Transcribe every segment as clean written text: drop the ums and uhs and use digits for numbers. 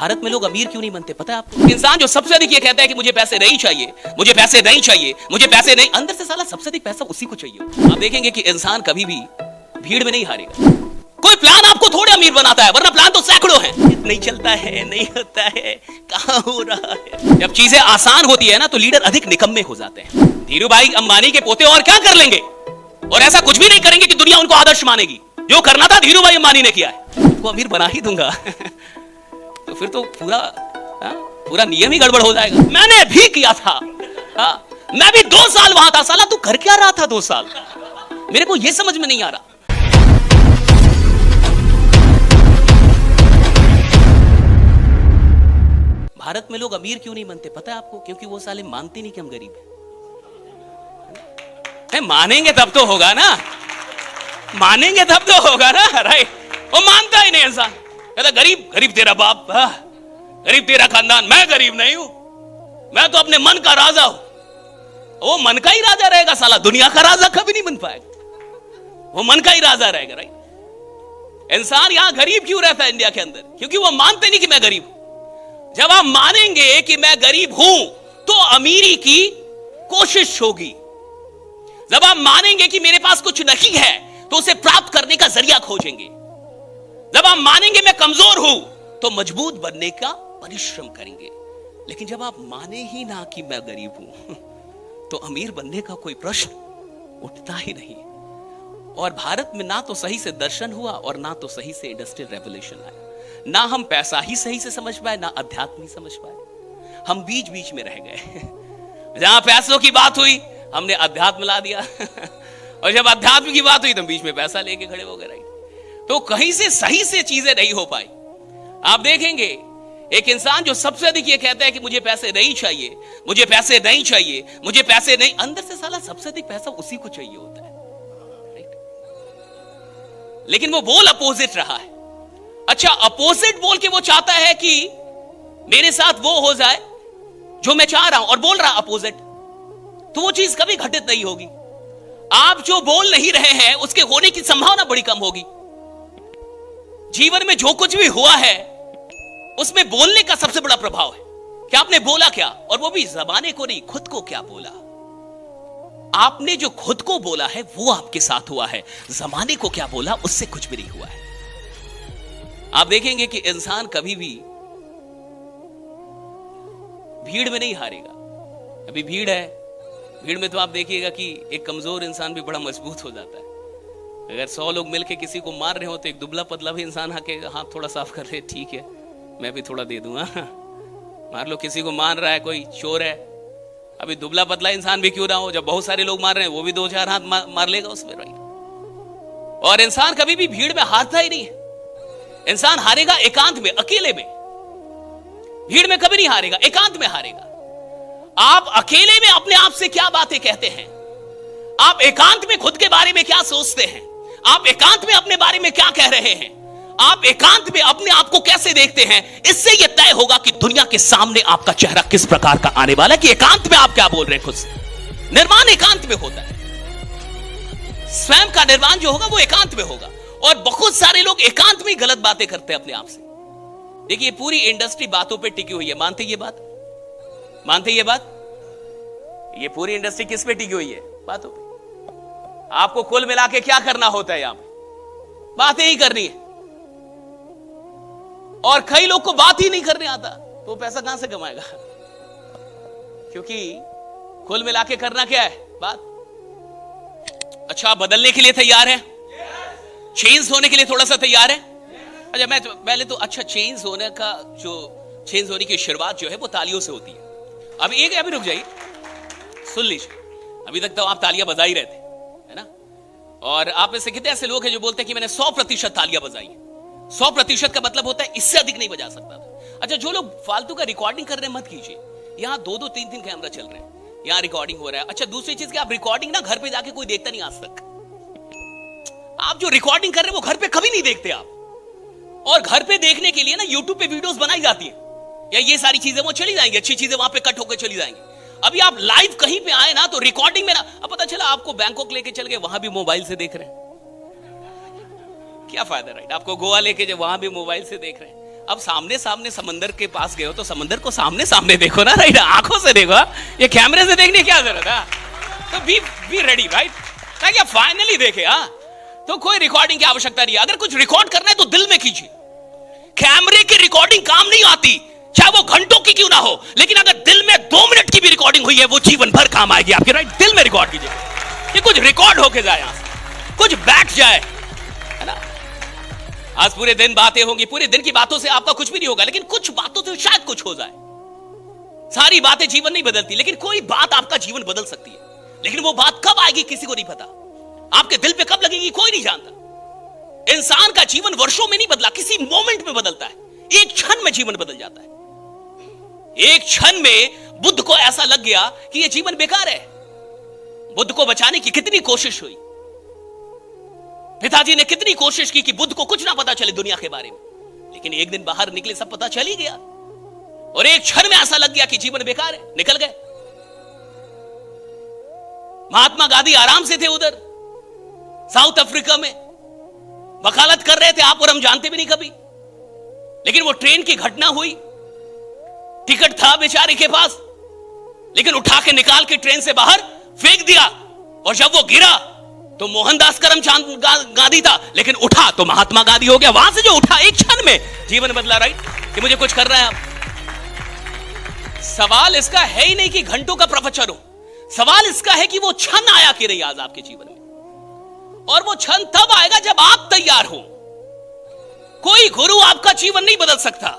भारत में लोग अमीर क्यों नहीं बनते पता है आपको? इंसान जो सबसे अधिक ये कहता है कि मुझे पैसे नहीं चाहिए, मुझे पैसे नहीं चाहिए, मुझे पैसे नहीं, अंदर से साला सबसे अधिक पैसा उसी को चाहिए। आप देखेंगे कि इंसान कभी भी भीड़ में नहीं हारेगा। कोई प्लान आपको थोड़े अमीर बनाता है, वरना प्लान तो सैकड़ों हैं। नहीं चलता है, नहीं होता है, कहां हो रहा है। जब चीजें आसान होती है ना तो लीडर अधिक निकम्मे हो जाते हैं। धीरू भाई अंबानी के पोते और क्या कर लेंगे, और ऐसा कुछ भी नहीं करेंगे कि दुनिया उनको आदर्श मानेगी। जो करना था धीरू भाई अंबानी ने किया है, उनको अमीर बना ही दूंगा। तो फिर तो पूरा नियम ही गड़बड़ हो जाएगा। मैंने भी किया था, मैं भी 2 साल वहां था। साला तू कर क्या रहा था 2 साल? मेरे को यह समझ में नहीं आ रहा। भारत में लोग अमीर क्यों नहीं बनते पता है आपको? क्योंकि वो साले मानते नहीं कि हम गरीब हैं। मानेंगे तब तो होगा ना, मानेंगे तब तो होगा ना, राइट? वो मानता ही नहीं इंसान, कहता गरीब गरीब तेरा बाप, गरीब तेरा खानदान, मैं गरीब नहीं हूं, मैं तो अपने मन का राजा हूं। वो मन का ही राजा रहेगा साला, दुनिया का राजा कभी नहीं बन पाएगा। वो मन का ही राजा रहेगा, राइट? इंसान यहां गरीब क्यों रहता है इंडिया के अंदर? क्योंकि वो मानते नहीं कि मैं गरीब हूं। जब आप मानेंगे कि मैं गरीब हूं तो अमीरी की कोशिश होगी। जब आप मानेंगे कि मेरे पास कुछ नहीं है तो उसे प्राप्त करने का जरिया खोजेंगे। जब आप मानेंगे मैं कमजोर हूं तो मजबूत बनने का परिश्रम करेंगे। लेकिन जब आप माने ही ना कि मैं गरीब हूं तो अमीर बनने का कोई प्रश्न उठता ही नहीं। और भारत में ना तो सही से दर्शन हुआ और ना तो सही से इंडस्ट्रियल रेवोल्यूशन आया। ना हम पैसा ही सही से समझ पाए, ना अध्यात्म ही समझ पाए। हम बीच बीच में रह गए। जहां पैसों की बात हुई हमने अध्यात्म ला दिया और जब अध्यात्म की बात हुई तो बीच में पैसा लेके खड़े हो गए, राइट? तो कहीं से सही से चीजें नहीं हो पाई। आप देखेंगे एक इंसान जो सबसे अधिक ये कहता है कि मुझे पैसे नहीं चाहिए, मुझे पैसे नहीं चाहिए, मुझे पैसे नहीं, अंदर से साला सबसे अधिक पैसा उसी को चाहिए होता है, राइट? लेकिन वो बोल अपोजिट रहा है। अच्छा, अपोजिट बोल के वो चाहता है कि मेरे साथ वो हो जाए जो मैं चाह रहा हूं, और बोल रहा अपोजिट, तो वो चीज कभी घटित नहीं होगी। आप जो बोल नहीं रहे हैं उसके होने की संभावना बड़ी कम होगी। जीवन में जो कुछ भी हुआ है उसमें बोलने का सबसे बड़ा प्रभाव है कि आपने बोला क्या, और वो भी जबाने को नहीं, खुद को क्या बोला। आपने जो खुद को बोला है वो आपके साथ हुआ है, जमाने को क्या बोला उससे कुछ भी नहीं हुआ है। आप देखेंगे कि इंसान कभी भी भीड़ में नहीं हारेगा। अभी भीड़ है, भीड़ में तो आप देखिएगा कि एक कमजोर इंसान भी बड़ा मजबूत हो जाता है। अगर 100 लोग मिलके किसी को मार रहे हो तो एक दुबला पतला भी इंसान आके हाथ थोड़ा साफ कर ले, ठीक है मैं भी थोड़ा दे दूंगा। मार लो, किसी को मार रहा है कोई चोर है, अभी दुबला पतला इंसान भी क्यों ना हो, जब बहुत सारे लोग मार रहे हैं वो भी 2-4 हाथ मार लेगा उसमें, राइट? और इंसान कभी भी भीड़ में हारता ही नहीं है। इंसान हारेगा एकांत में, अकेले में। भीड़ में कभी नहीं हारेगा, एकांत में हारेगा। आप अकेले में अपने आप से क्या बातें कहते हैं, आप एकांत में खुद के बारे में क्या सोचते हैं, आप एकांत में अपने बारे में क्या कह रहे हैं, आप एकांत में अपने आप को कैसे देखते हैं, इससे यह तय होगा कि दुनिया के सामने आपका चेहरा किस प्रकार का आने वाला है, कि एकांत में आप क्या बोल रहे हैं खुद से। निर्माण एकांत में होता है, स्वयं का निर्माण जो होगा वो एकांत में होगा। और बहुत सारे लोग एकांत में गलत बातें करते हैं अपने आप से। देखिए पूरी इंडस्ट्री बातों पे टिकी हुई है, मानते ये बात? मानते ये बात? ये पूरी इंडस्ट्री किस पे टिकी हुई है? बातों पे। आपको कुल मिला के क्या करना होता है? यहां पे बातें ही करनी है। और कई लोग को बात ही नहीं करने आता तो पैसा कहां से कमाएगा? क्योंकि कुल मिला के करना क्या है? बात। अच्छा, बदलने के लिए तैयार है? चेंज होने के लिए थोड़ा सा तैयार है? अच्छा, मैं पहले तो अच्छा, चेंज होने का जो चेंज होने की शुरुआत जो है वो तालियों से होती है। अभी रुक जाइए, सुन लीजिए। अभी तक तो आप तालियां बजा ही रहे थे, है ना? और आप में से कितने ऐसे लोग हैं जो बोलते हैं कि मैंने 100% तालियां बजाई है। 100% का मतलब होता है इससे अधिक नहीं बजा सकता था। अच्छा, जो लोग फालतू का रिकॉर्डिंग कर रहे हैं मत कीजिए। यहां 2-2, 3-3 कैमरा चल रहे हैं, यहां रिकॉर्डिंग हो रहा है। अच्छा, दूसरी चीज कि आप रिकॉर्डिंग ना घर पे जाके कोई देखता नहीं आज तक। आप जो रिकॉर्डिंग कर रहे हैं वो घर पे कभी नहीं देखते आप। और घर पे देखने के लिए ना यूट्यूब पे वीडियोस बनाई जाती है, या ये सारी चीजें वो चली जाएंगी, अच्छी चीजें वहां पे कट होकर चली जाएंगी। अभी आप लाइव कहीं पे आए ना तो रिकॉर्डिंग में ना, अब पता चला आपको बैंकॉक लेके चल गए, वहां भी मोबाइल से देख रहे हैं, क्या फायदा, राइट? आपको गोवा लेके जब वहां भी मोबाइल से देख रहे हैं। अब सामने सामने समंदर के पास गए हो तो समंदर को सामने सामने देखो ना, राइट, आंखों से देखो, ये कैमरे से देखने की क्या जरूरत है? तो बी रेडी, राइट, ताकि आप फाइनली देखे। तो कोई रिकॉर्डिंग की आवश्यकता नहीं है। अगर कुछ रिकॉर्ड करना है तो दिल में कीजिए। कैमरे की रिकॉर्डिंग काम नहीं आती, चाहे वो घंटों की क्यों ना हो, लेकिन अगर दिल में 2 मिनट की भी रिकॉर्डिंग हुई है वो जीवन भर काम आएगी आपके, राइट। दिल में रिकॉर्ड कीजिए, ये कुछ रिकॉर्ड होके जाए, यहां से कुछ बैठ जाए, है ना। आज पूरे दिन बातें होंगी, पूरे दिन की बातों से आपका कुछ भी नहीं होगा, लेकिन कुछ बातों से शायद कुछ हो जाए। सारी बातें जीवन नहीं बदलती, लेकिन कोई बात आपका जीवन बदल सकती है। लेकिन वो बात कब आएगी किसी को नहीं पता, आपके दिल पे कब लगेगी कोई नहीं जानता। इंसान का जीवन वर्षों में नहीं बदला, किसी मोमेंट में बदलता है। एक क्षण में जीवन बदल जाता है। एक क्षण में बुद्ध को ऐसा लग गया कि यह जीवन बेकार है। बुद्ध को बचाने की कितनी कोशिश हुई, पिताजी ने कितनी कोशिश की कि बुद्ध को कुछ ना पता चले दुनिया के बारे में, लेकिन एक दिन बाहर निकले सब पता चल ही गया, और एक क्षण में ऐसा लग गया कि जीवन बेकार है, निकल गए। महात्मा गांधी आराम से थे उधर साउथ अफ्रीका में, वकालत कर रहे थे, आप और हम जानते भी नहीं कभी। लेकिन वो ट्रेन की घटना हुई, टिकट था बेचारे के पास, लेकिन उठा के निकाल के ट्रेन से बाहर फेंक दिया, और जब वो गिरा तो मोहनदास करमचंद गांधी था, लेकिन उठा तो महात्मा गांधी हो गया। वहां से जो उठा, एक क्षण में जीवन बदला, राइट, कि मुझे कुछ करना है। अब सवाल इसका है ही नहीं कि घंटों का प्रवचन हो, सवाल इसका है कि वो क्षण आया कि नहीं आज आपके जीवन में, और वो क्षण तब आएगा जब आप तैयार हो। कोई गुरु आपका जीवन नहीं बदल सकता,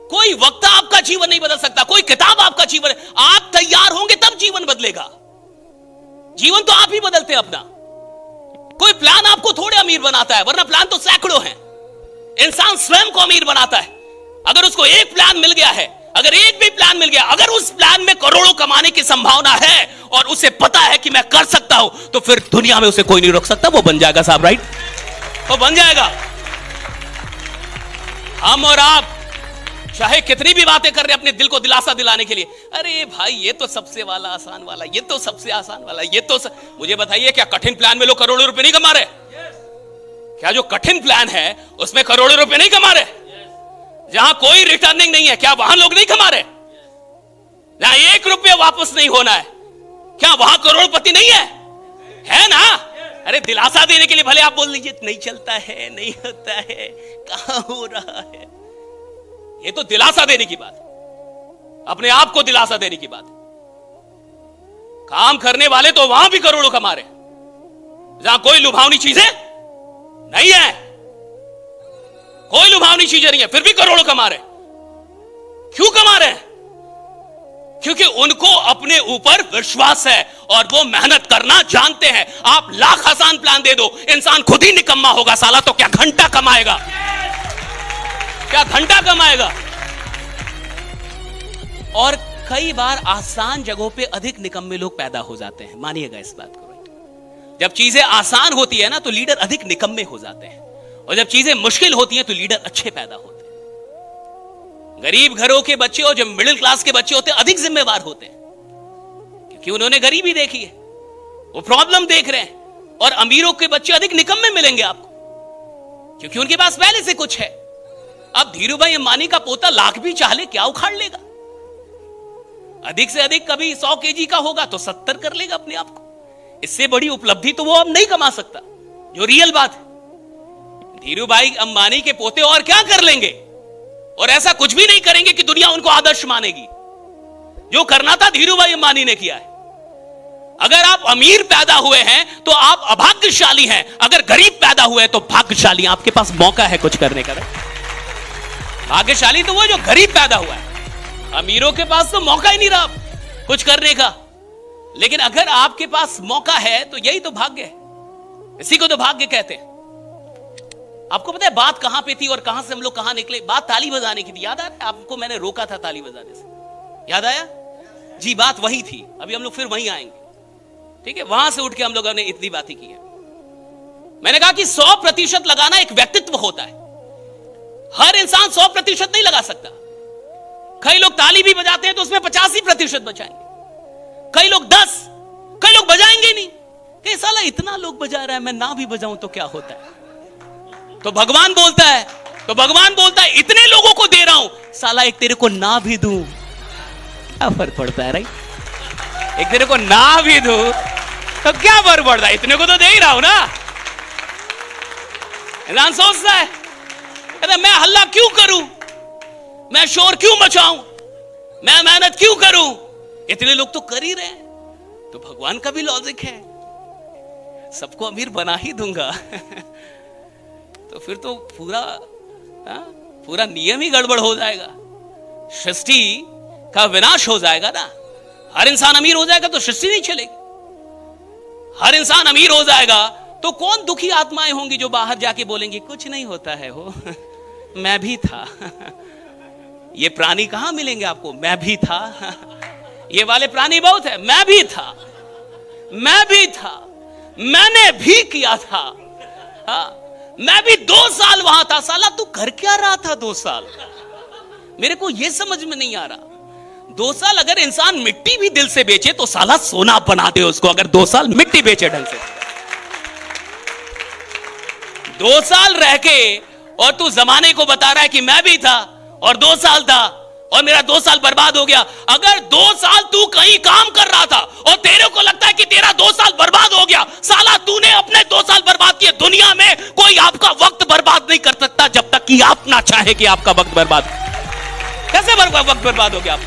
कोई वक्ता आपका जीवन नहीं बदल सकता, कोई किताब आपका जीवन, आप तैयार होंगे तब जीवन बदलेगा। जीवन तो आप ही बदलते हैं अपना। कोई प्लान आपको थोड़े अमीर बनाता है, वरना प्लान तो सैकड़ों हैं। इंसान स्वयं को अमीर बनाता है। अगर उसको एक प्लान मिल गया है, अगर एक भी प्लान मिल गया, अगर उस प्लान में करोड़ों कमाने की संभावना है और उसे पता है कि मैं कर सकता हूं, तो फिर दुनिया में उसे कोई नहीं रोक सकता, वो बन जाएगा साहब, राइट, वो बन जाएगा। हम और आप चाहे कितनी भी बातें कर रहे हैं अपने दिल को दिलासा दिलाने के लिए, अरे भाई ये तो सबसे वाला आसान वाला, ये तो सबसे आसान वाला, ये तो मुझे बताइए, क्या कठिन प्लान में लोग करोड़ों रुपए नहीं कमा रहे? क्या जो कठिन प्लान है उसमें करोड़ों रुपए नहीं कमा रहे? जहां कोई रिटर्निंग नहीं है, क्या वहां लोग नहीं कमा रहे? जहां 1 रुपया वापस नहीं होना है, क्या वहां करोड़पति नहीं है ना? अरे दिलासा देने के लिए भले आप बोल लीजिए नहीं चलता है, नहीं होता है, कहां हो रहा है, ये तो दिलासा देने की बात है, अपने आप को दिलासा देने की बात है। काम करने वाले तो वहां भी करोड़ों कमा रहे हैं जहां कोई लुभावनी चीजें नहीं है, कोई लुभावनी चीजें नहीं है, फिर भी करोड़ों कमा रहे। क्यों कमा रहे हैं? क्योंकि उनको अपने ऊपर विश्वास है और वो मेहनत करना जानते हैं। आप लाख आसान प्लान दे दो, इंसान खुद ही निकम्मा होगा साला, तो क्या घंटा कमाएगा? क्या घंटा कमाएगा? और कई बार आसान जगहों पे अधिक निकम्मे लोग पैदा हो जाते हैं, मानिएगा इस बात को। जब चीजें आसान होती है ना तो लीडर अधिक निकम्मे हो जाते हैं, और जब चीजें मुश्किल होती हैं तो लीडर अच्छे पैदा होते हैं। गरीब घरों के बच्चे और जो मिडिल क्लास के बच्चे होते हैं अधिक जिम्मेवार होते हैं, क्योंकि उन्होंने गरीबी देखी है, वो प्रॉब्लम देख रहे हैं। और अमीरों के बच्चे अधिक निकम्मे मिलेंगे आपको, क्योंकि उनके पास पहले से कुछ है। अब धीरूभाई अंबानी का पोता लाख भी चाह ले क्या उखाड़ लेगा? अधिक से अधिक कभी 100 केजी का होगा तो 70 कर लेगा अपने आप को। इससे बड़ी उपलब्धि तो वो अब नहीं कमा सकता, जो रियल बात है। धीरूभाई अंबानी के पोते और क्या कर लेंगे, और ऐसा कुछ भी नहीं करेंगे कि दुनिया उनको आदर्श मानेगी। जो करना था धीरूभाई अंबानी ने किया है। अगर आप अमीर पैदा हुए हैं तो आप अभाग्यशाली हैं, अगर गरीब पैदा हुए हैं तो भाग्यशाली। आपके पास मौका है कुछ करने का। भाग्यशाली तो वो जो गरीब पैदा हुआ है, अमीरों के पास तो मौका ही नहीं रहा कुछ करने का। लेकिन अगर आपके पास मौका है तो यही तो भाग्य है, इसी को तो भाग्य कहते हैं। आपको पता है बात कहां पे थी और कहां से हम लोग कहां निकले? बात ताली बजाने की थी, याद आ रहा है आपको? मैंने रोका था ताली बजाने से, याद आया जी? बात वही थी, अभी हम लोग फिर वहीं आएंगे, ठीक है? वहां से उठ के हम लोगों ने इतनी बातें की है। मैंने कहा कि 100% लगाना एक व्यक्तित्व होता है। हर इंसान 100% नहीं लगा सकता। कई लोग ताली भी बजाते हैं तो उसमें 85% बजाएंगे, कई लोग 10, कई लोग बजाएंगे नहीं। कि साला इतना लोग बजा रहा है, मैं ना भी बजाऊं तो क्या होता है? तो भगवान बोलता है तो भगवान बोलता है इतने लोगों को दे रहा हूं, साला एक तेरे को ना भी दूं क्या फर्क पड़ता है? राइट, एक तेरे को ना भी दूं तो क्या फर्क पड़ता है, इतने को तो दे ही रहा हूं ना। इंसान सोचता है कहता मैं हल्ला क्यों करूं, मैं शोर क्यों मचाऊं, मैं मेहनत क्यों करूं, इतने लोग तो कर ही रहे हैं। तो भगवान का भी लॉजिक है, सबको अमीर बना ही दूंगा तो फिर तो पूरा नियम ही गड़बड़ हो जाएगा, सृष्टि का विनाश हो जाएगा ना। हर इंसान अमीर हो जाएगा तो सृष्टि नहीं चलेगी। हर इंसान अमीर हो जाएगा तो कौन दुखी आत्माएं होंगी जो बाहर जाके बोलेंगी कुछ नहीं होता है हो मैं भी था ये प्राणी कहां मिलेंगे आपको, मैं भी था ये वाले प्राणी बहुत है, मैं भी था, मैंने भी किया था, मैं भी 2 साल वहां था। साला तू कर क्या रहा था 2 साल, मेरे को यह समझ में नहीं आ रहा। 2 साल अगर इंसान मिट्टी भी दिल से बेचे तो साला सोना बना दे उसको, अगर 2 साल मिट्टी बेचे ढंग से। 2 साल रह के और तू जमाने को बता रहा है कि मैं भी था और 2 साल था और मेरा 2 साल बर्बाद हो गया। अगर 2 साल तू कहीं काम कर रहा था और तेरे को लगता है कि तेरा 2 साल बर्बाद हो गया, साला तूने अपने 2 साल बर्बाद किए। दुनिया में कोई आपका वक्त बर्बाद नहीं कर सकता जब तक कि आप ना चाहे कि आपका वक्त बर्बाद। कैसे वक्त बर्बाद हो गया आप?